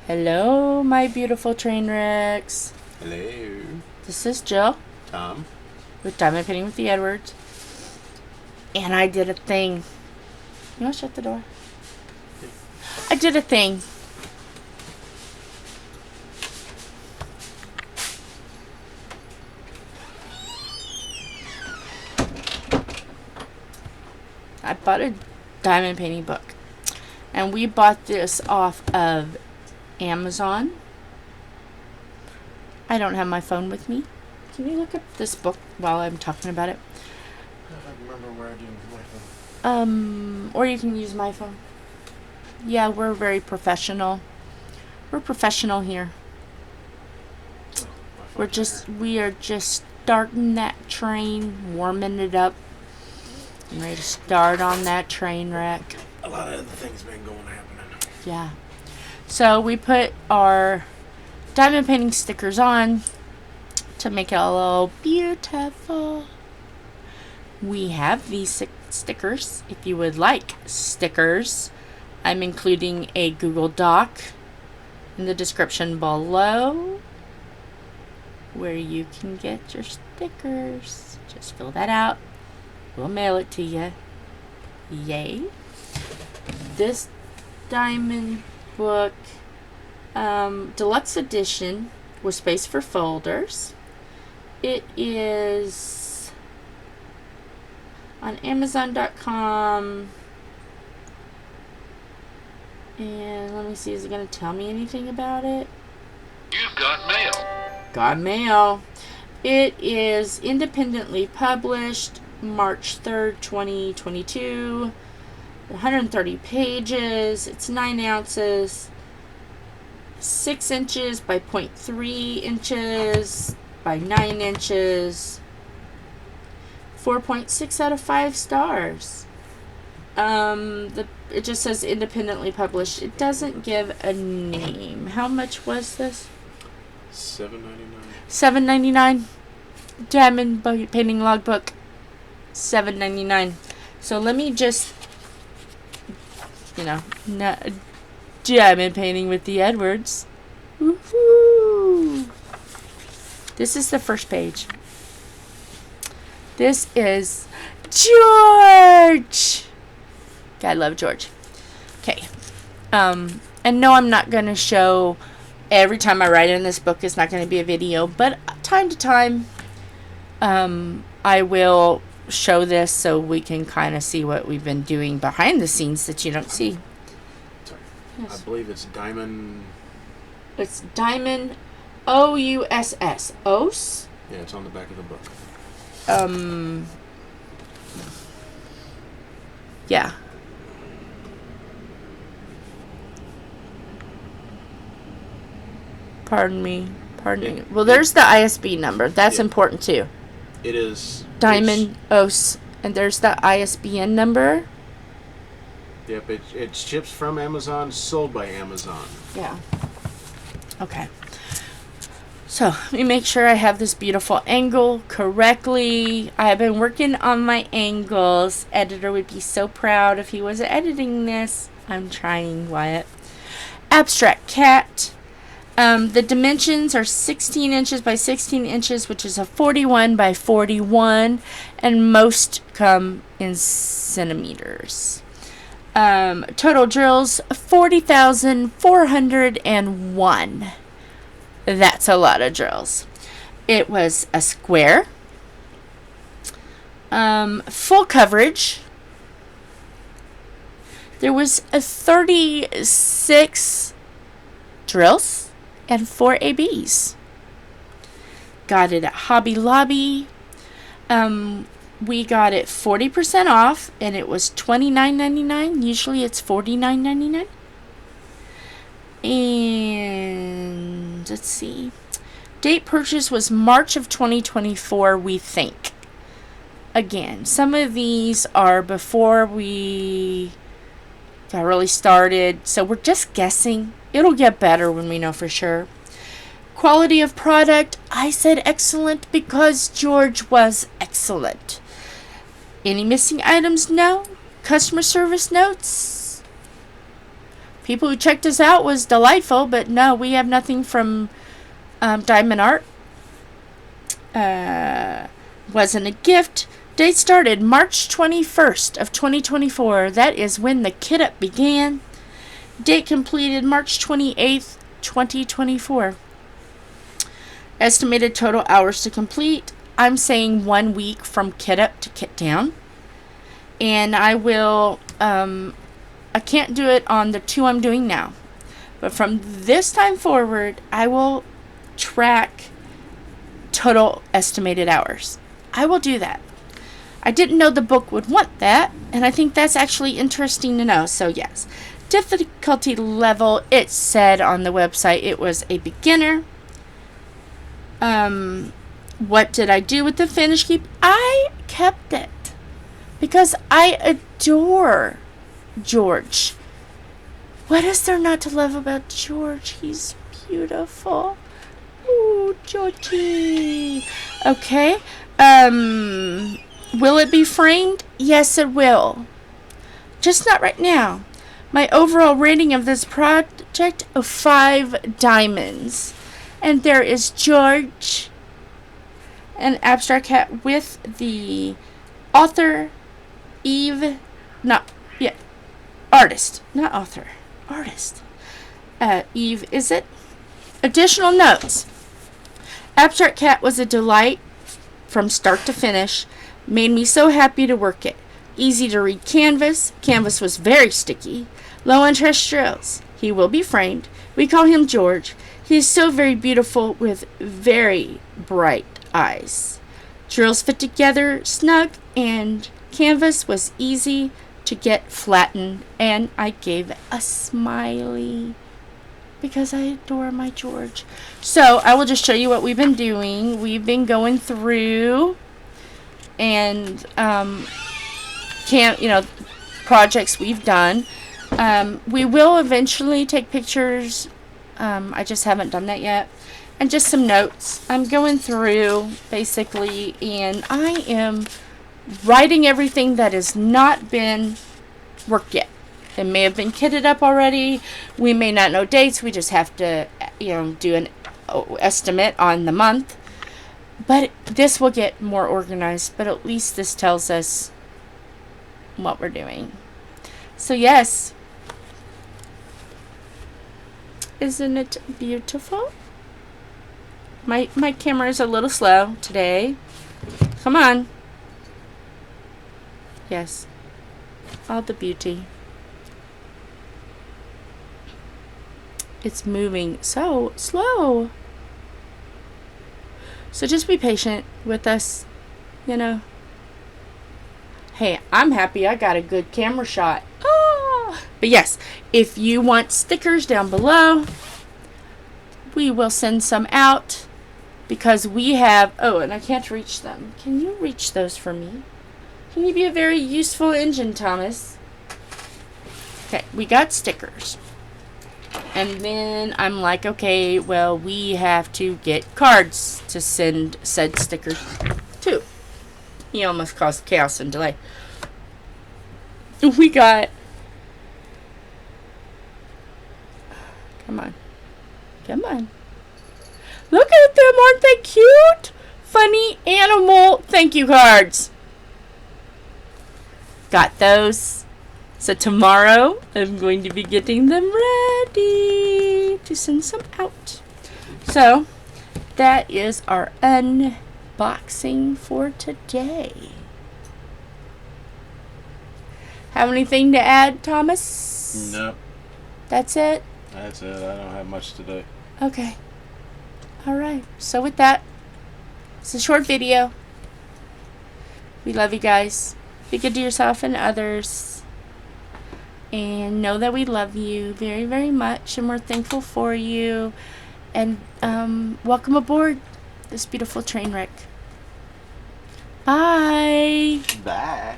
Hello, my beautiful train wrecks. Hello. This is Jill Tom. with Diamond Painting with the Edwards. And I did a thing. You want to shut the door? I did a thing. I bought a diamond painting book. And we bought this off of Amazon. I don't have my phone with me. Can you look up this book while I'm talking about it? I don't remember where I did my phone. Or you can use my phone. Yeah, we're very professional. We're professional here. We are just starting that train, warming it up. I'm ready to start on that train wreck. A lot of other things been happening. Yeah. So we put our diamond painting stickers on to make it a little beautiful. We have these stickers. If you would like stickers, I'm including a Google Doc in the description below where you can get your stickers. Just fill that out. We'll mail it to you. Yay. This diamond book, deluxe edition with space for folders. It is on Amazon.com. And let me see, is it going to tell me anything about it? You've got mail. Got mail. It is independently published March 3rd, 2022. 130 pages. It's 9 ounces. 6 inches by 0.3 inches by 9 inches. 4.6 out of 5 stars. It just says independently published. It doesn't give a name. How much was this? $7.99. $7.99. Diamond painting logbook. $7.99. So let me just, diamond painting with the Edwards. Woohoo! This is the first page. This is George. I love George. Okay. And no, I'm not going to show every time I write in this book. It's not going to be a video, but time to time, I will show this so we can kind of see what we've been doing behind the scenes that you don't see. Sorry. Yes. I believe it's Diamond. It's Diamond OUSS. OS? Yeah, it's on the back of the book. Yeah. Pardon me. Well, there's the ISB number. That's important too. It is Diamond OS. And there's the ISBN number. Yep, it ships from Amazon, sold by Amazon. Yeah. Okay. So, let me make sure I have this beautiful angle correctly. I have been working on my angles. Editor would be so proud if he was editing this. I'm trying, Wyatt. Abstract cat. The dimensions are 16 inches by 16 inches, which is a 41 by 41, and most come in centimeters. Total drills, 40,401. That's a lot of drills. It was a square. Full coverage. There was a 36 drills and 4 ABs. Got it at Hobby Lobby. We got it 40% off, and it was $29.99. Usually it's $49.99. And let's see. Date purchase was March of 2024, we think. Again, some of these are before we got really started, so we're just guessing. It'll get better when we know for sure. Quality of product, I said excellent because George was excellent. Any missing items? No. Customer service notes? people who checked us out was delightful, but no, we have nothing from Diamond Art. Wasn't a gift. Date started March 21st of 2024. That is when the kit up began. Date completed March 28th, 2024. Estimated total hours to complete. I'm saying 1 week from kit up to kit down. And I will, I can't do it on the 2 I'm doing now. But from this time forward, I will track total estimated hours. I will do that. I didn't know the book would want that, and I think that's actually interesting to know. So yes, difficulty level, it said on the website it was a beginner. What did I do with the finish keep? I kept it because I adore George. What is there not to love about George? He's beautiful. Ooh, Georgie. Okay. Will it be framed? Yes, it will. Just not right now. My overall rating of this project of 5 diamonds. And there is George, an abstract cat with the author, artist, not author, artist. Eve, is it? Additional notes. Abstract cat was a delight from start to finish. Made me so happy to work it. Easy to read canvas. Canvas was very sticky. Low interest drills. He will be framed. We call him George. He is so very beautiful with very bright eyes. Drills fit together snug, and canvas was easy to get flattened, and I gave a smiley because I adore my George. So I will just show you what we've been doing. We've been going through and projects we've done. We will eventually take pictures. I just haven't done that yet. And just some notes. I'm going through basically, and I am writing everything that has not been worked yet. It may have been kitted up already. We may not know dates. We just have to, do an estimate on the month. But this will get more organized. But at least this tells us what we're doing. So yes. Isn't it beautiful? My camera is a little slow today. Come on. Yes. All the beauty. It's moving so slow. So just be patient with us, Hey, I'm happy I got a good camera shot. Oh! But yes, if you want stickers down below, we will send some out because we have... Oh, and I can't reach them. Can you reach those for me? Can you be a very useful engine, Thomas? Okay, we got stickers. And then I'm like, okay, well, we have to get cards to send said stickers to. He almost caused chaos and delay. We got... Come on. Come on. Look at them, aren't they cute? Funny animal thank you cards. Got those. So tomorrow, I'm going to be getting them ready to send some out. So, that is our unboxing for today. Have anything to add, Thomas? No. That's it? That's it. I don't have much today. Okay. Alright. So with that, it's a short video. We love you guys. Be good to yourself and others. And know that we love you very, very much. And we're thankful for you. And welcome aboard this beautiful train wreck. Bye. Bye.